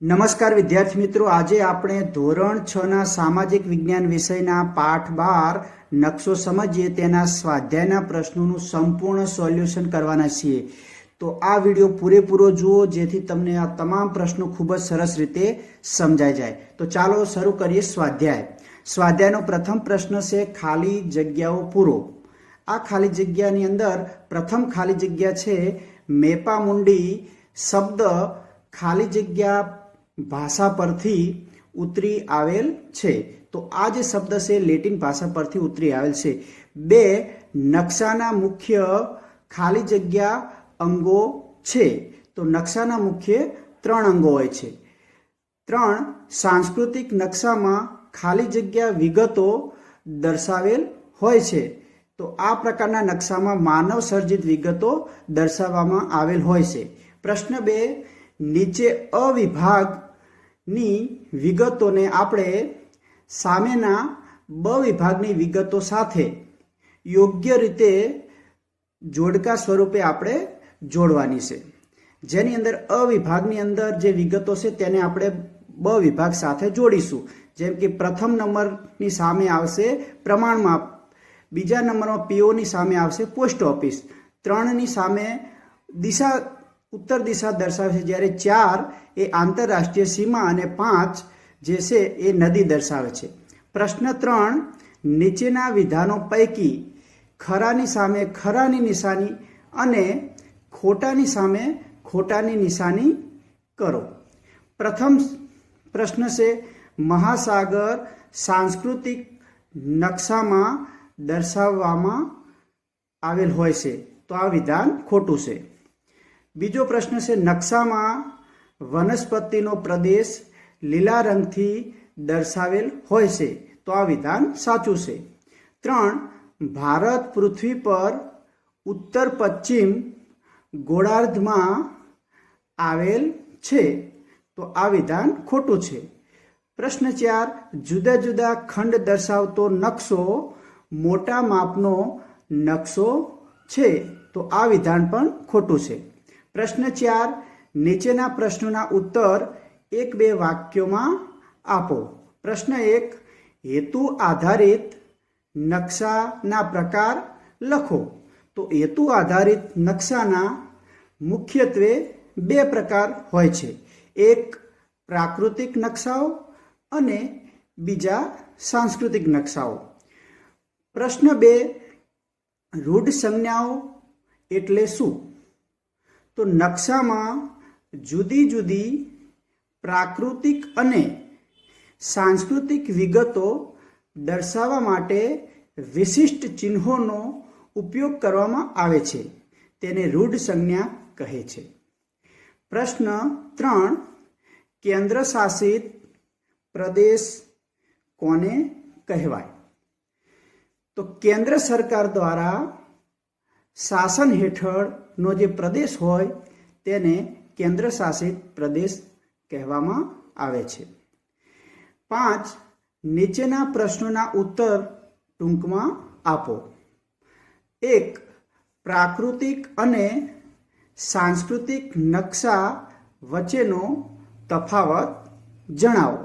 નમસ્કાર વિદ્યાર્થી મિત્રો, આજે આપણે ધોરણ 6ના સામાજિક વિજ્ઞાન વિષયના પાઠ 12 નકશો સમજીએ તેના સ્વાધ્યાયના પ્રશ્નોનું સંપૂર્ણ સોલ્યુશન કરવાના છીએ। તો આ વિડીયો પૂરેપૂરો જુઓ જેથી તમને આ તમામ પ્રશ્નો ખૂબ જ સરસ રીતે સમજાઈ જાય। તો ચાલો શરૂ કરીએ સ્વાધ્યાયનો પ્રથમ પ્રશ્ન છે ખાલી જગ્યાઓ પૂરો। આ ખાલી જગ્યાની અંદર પ્રથમ ખાલી જગ્યા છે મેપામુંડી શબ્દ ખાલી જગ્યા ભાષા પરથી ઉતરી આવેલ છે। તો આ જે શબ્દ છે લેટિન ભાષા પરથી ઉતરી આવેલ છે। બે નકશાના મુખ્ય ખાલી જગ્યા અંગો છે। તો નકશાના મુખ્ય 3 અંગો હોય છે। 3 સાંસ્કૃતિક નકશામાં ખાલી જગ્યા વિગતો દર્શાવેલ હોય છે। તો આ પ્રકારના નકશામાં માનવ સર્જિત વિગતો દર્શાવવામાં આવેલ હોય છે। પ્રશ્ન 2 નીચે અવિભાગની વિગતોને આપણે સામેના બ વિભાગની વિગતો સાથે યોગ્ય રીતે જોડકા સ્વરૂપે આપણે જોડવાની છે। જેની અંદર અવિભાગની અંદર જે વિગતો છે તેને આપણે બ વિભાગ સાથે જોડીશું। જેમ કે પ્રથમ નંબરની સામે આવશે પ્રમાણ માપ, બીજા નંબરમાં પીઓની સામે આવશે પોસ્ટ ઓફિસ, 3ની સામે દિશા ઉત્તર દિશા દર્શાવે છે, જ્યારે 4 એ આંતરરાષ્ટ્રીય સીમા અને 5 જે છે એ નદી દર્શાવે છે। પ્રશ્ન 3 નીચેના વિધાનો પૈકી ખરાની સામે ખરાની નિશાની અને ખોટાની સામે ખોટાની નિશાની કરો। પ્રથમ પ્રશ્ન છે મહાસાગર સાંસ્કૃતિક નકશામાં દર્શાવવામાં આવેલ હોય છે। તો આ વિધાન ખોટું છે। બીજો પ્રશ્ન છે નકશામાં વનસ્પતિનો પ્રદેશ લીલા રંગથી દર્શાવેલ હોય છે। તો આ વિધાન સાચું છે। 3 ભારત પૃથ્વી પર ઉત્તર પશ્ચિમ ગોળાર્ધમાં આવેલ છે। તો આ વિધાન ખોટું છે। પ્રશ્ન 4 જુદા જુદા ખંડ દર્શાવતો નકશો મોટા માપનો નકશો છે। તો આ વિધાન પણ ખોટું છે। પ્રશ્ન 4 નીચેના પ્રશ્નોના ઉત્તર 1-2 વાક્યોમાં આપો। પ્રશ્ન 1 હેતુ આધારિત નકશાના પ્રકાર લખો। તો હેતુ આધારિત નકશાના મુખ્યત્વે 2 પ્રકાર હોય છે। એક પ્રાકૃતિક નકશાઓ અને બીજા સાંસ્કૃતિક નકશાઓ। પ્રશ્ન 2 રૂઢ સંજ્ઞાઓ એટલે શું? તો નકશામાં જુદી જુદી પ્રાકૃતિક અને સાંસ્કૃતિક વિગતો દર્શાવવા માટે વિશિષ્ટ ચિહ્નોનો ઉપયોગ કરવામાં આવે છે, તેને રૂઢ સંજ્ઞા કહે છે। પ્રશ્ન 3 કેન્દ્ર શાસિત પ્રદેશ કોને કહેવાય? તો કેન્દ્ર સરકાર દ્વારા શાસન હેઠળનો જે પ્રદેશ હોય તેને કેન્દ્ર શાસિત પ્રદેશ કહેવામાં આવે છે। 5 નીચેના પ્રશ્નોના ઉત્તર ટૂંકમાં આપો। 1 પ્રાકૃતિક અને સાંસ્કૃતિક નકશા વચ્ચેનો તફાવત જણાવો।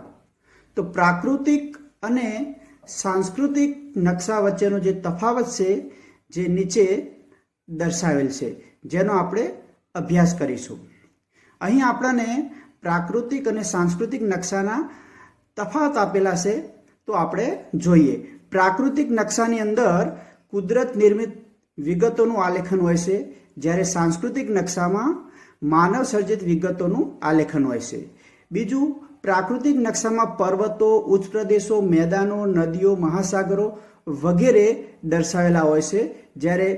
તો પ્રાકૃતિક અને સાંસ્કૃતિક નકશા વચ્ચેનો જે તફાવત છે જે નીચે દર્શાવેલ છે, જેનો આપણે અભ્યાસ કરીશું। અહીં આપણને પ્રાકૃતિક અને સાંસ્કૃતિક નકશાના તફાવત આપેલા છે, તો આપણે જોઈએ। પ્રાકૃતિક નકશાની અંદર કુદરત નિર્મિત વિગતોનું આલેખન હોય છે, જ્યારે સાંસ્કૃતિક નકશામાં માનવ સર્જિત વિગતોનું આલેખન હોય છે। બીજું, પ્રાકૃતિક નકશામાં પર્વતો, ઉચ્ચ પ્રદેશો, મેદાનો, નદીઓ, મહાસાગરો વગેરે દર્શાવેલા હોય છે, જ્યારે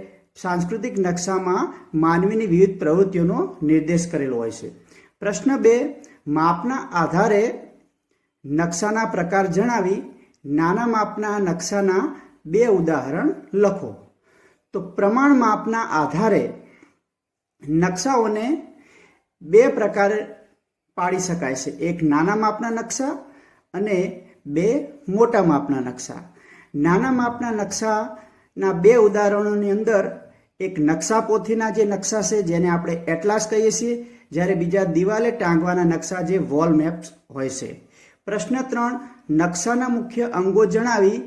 સાંસ્કૃતિક નકશામાં માનવીની વિવિધ પ્રવૃત્તિઓનો નિર્દેશ કરેલો હોય છે। પ્રશ્ન 2 માપના આધારે નકશાના પ્રકાર જણાવી નાના માપના નકશાના 2 ઉદાહરણ લખો। તો પ્રમાણ માપના આધારે નકશાઓને 2 પ્રકારે પાડી શકાય છે। એક નાના માપના નકશા અને 2 મોટા માપના નકશા। નાના માપના નકશાના 2 ઉદાહરણોની અંદર એક નકશા પોથીના જે નકશા છે જેને આપણે એટલાસ કહીએ છીએ, જ્યારે બીજા દિવાલે ટાંગવાના નકશા જે વોલ મેપ્સ હોય છે. પ્રશ્ન 3, નકશાના મુખ્ય અંગો જણાવી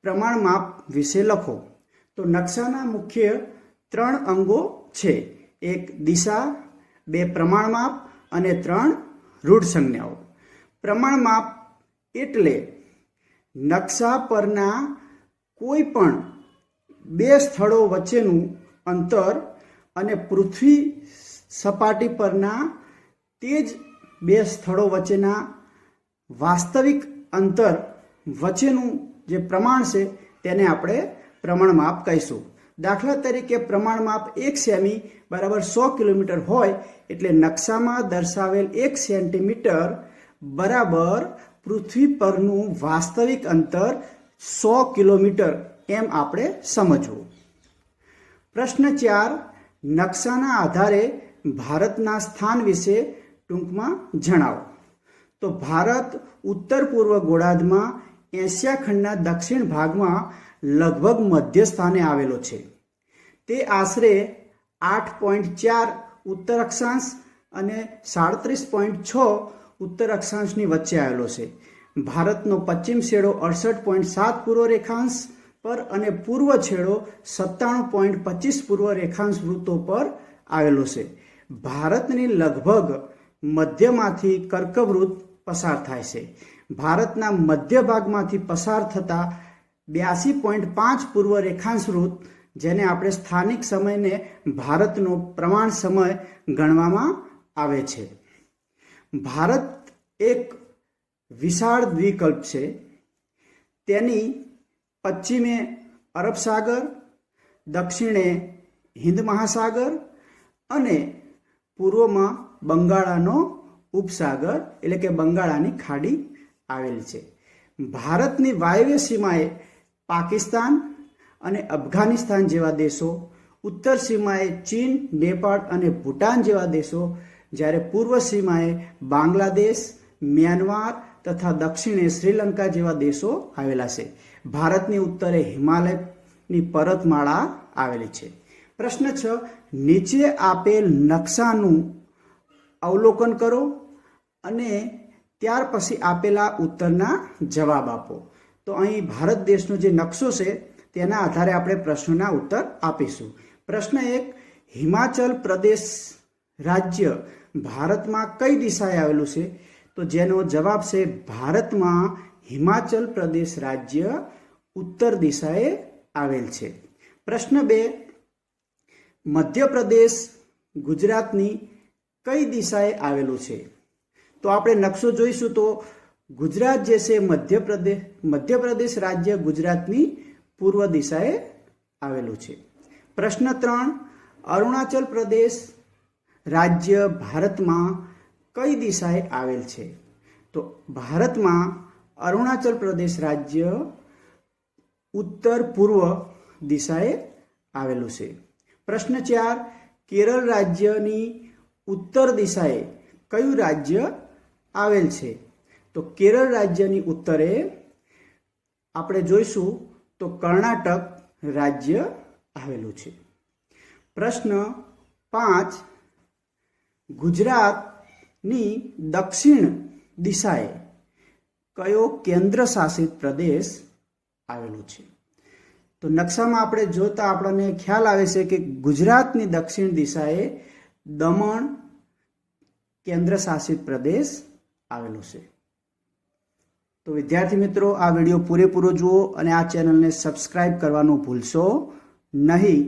પ્રમાણ માપ વિશે લખો. તો નકશાના મુખ્ય 3 અંગો છે. 1 દિશા, 2 પ્રમાણ માપ અને 3 રૂઢ સંજ્ઞાઓ. પ્રમાણ માપ એટલે નકશા પરના કોઈ પણ 2 સ્થળો વચ્ચેનું અંતર અને પૃથ્વી સપાટી પરના તે જ 2 સ્થળો વચ્ચેના વાસ્તવિક અંતર વચ્ચેનું જે પ્રમાણ છે તેને આપણે પ્રમાણ માપ કહીશું. દાખલા તરીકે પ્રમાણ માપ 1 સેમી બરાબર 100 કિલોમીટર હોય એટલે નકશામાં દર્શાવેલ 1 સેન્ટીમીટર બરાબર પૃથ્વી પરનું વાસ્તવિક અંતર 100 કિલોમીટર એમ આપણે સમજવું. પ્રશ્ન 4, નકશાના આધારે ભારતના સ્થાન વિશે ટૂંકમાં જણાવો. તો ભારત ઉત્તર પૂર્વ ગોળાર્ધમાં એશિયા ખંડના દક્ષિણ ભાગમાં લગભગ મધ્ય સ્થાને આવેલો છે. તે આશરે 8.4 ઉત્તર અક્ષાંશ અને 37.6 ઉત્તર અક્ષાંશની વચ્ચે આવેલો છે. ભારતનો પશ્ચિમ છેડો 68.7 પૂર્વ રેખાંશ પર અને પૂર્વ છેડો 97.25 પૂર્વ રેખાંશ વૃત્તો પર આવેલો છે. ભારતની લગભગ મધ્યમાંથી કર્કવૃત્ત પસાર થાય છે. ભારતના મધ્ય ભાગમાંથી પસાર થતા 82.5 પૂર્વ રેખાંશ વૃત્ત, જેને આપણે સ્થાનિક સમયને ભારતનો પ્રમાણ સમય ગણવામાં આવે છે. ભારત એક વિશાળ દ્વીપકલ્પ છે. તેની પશ્ચિમે અરબ સાગર, દક્ષિણે હિન્દ મહાસાગર અને પૂર્વમાં બંગાળાનો ઉપસાગર એટલે કે બંગાળાની ખાડી આવેલ છે. ભારતની વાયવ્ય સીમાએ પાકિસ્તાન અને અફઘાનિસ્તાન જેવા દેશો, ઉત્તર સીમાએ ચીન, નેપાળ અને ભૂટાન જેવા દેશો, જ્યારે પૂર્વ સીમાએ બાંગ્લાદેશ, મ્યાનમાર તથા દક્ષિણે શ્રીલંકા જેવા દેશો આવેલા છે. ભારતની ઉત્તરે હિમાલયની પર્વતમાળા આવેલી છે. પ્રશ્ન 6, નીચે આપેલ નકશાનું અવલોકન કરો અને ત્યાર પછી આપેલા ઉત્તરના જવાબ આપો. તો અહીં ભારત દેશનો જે નકશો છે તેના આધારે આપણે પ્રશ્નોના ઉત્તર આપીશું. પ્રશ્ન 1, હિમાચલ પ્રદેશ રાજ્ય ભારતમાં કઈ દિશાએ આવેલું છે? તો જેનો જવાબ છે ભારતમાં હિમાચલ પ્રદેશ રાજ્ય ઉત્તર દિશાએ આવેલ છે. પ્રશ્ન 2, મધ્યપ્રદેશ ગુજરાતની કઈ દિશાએ આવેલું છે? તો આપણે નકશો જોઈશું તો ગુજરાત જે છે મધ્યપ્રદેશ રાજ્ય ગુજરાતની પૂર્વ દિશાએ આવેલું છે. પ્રશ્ન 3, અરુણાચલ પ્રદેશ રાજ્ય ભારતમાં કઈ દિશાએ આવેલ છે? તો ભારતમાં અરુણાચલ પ્રદેશ રાજ્ય ઉત્તર પૂર્વ દિશાએ આવેલું છે. પ્રશ્ન 4, કેરળ રાજ્યની ઉત્તર દિશાએ કયું રાજ્ય આવેલ છે? તો કેરળ રાજ્યની ઉત્તરે આપણે જોઈશું તો કર્ણાટક રાજ્ય આવેલું છે. પ્રશ્ન 5, ગુજરાતની દક્ષિણ દિશાએ કયો કેન્દ્ર શાસિત પ્રદેશ આવેલો છે? તો નકશામાં આપણે જોતા આપણને ખ્યાલ આવે છે કે ગુજરાતની દક્ષિણ દિશાએ દમણ કેન્દ્ર શાસિત પ્રદેશ આવેલો છે. તો વિદ્યાર્થી મિત્રો, આ વિડીયો પૂરેપૂરો જુઓ અને આ ચેનલને સબસ્ક્રાઇબ કરવાનું ભૂલશો નહીં.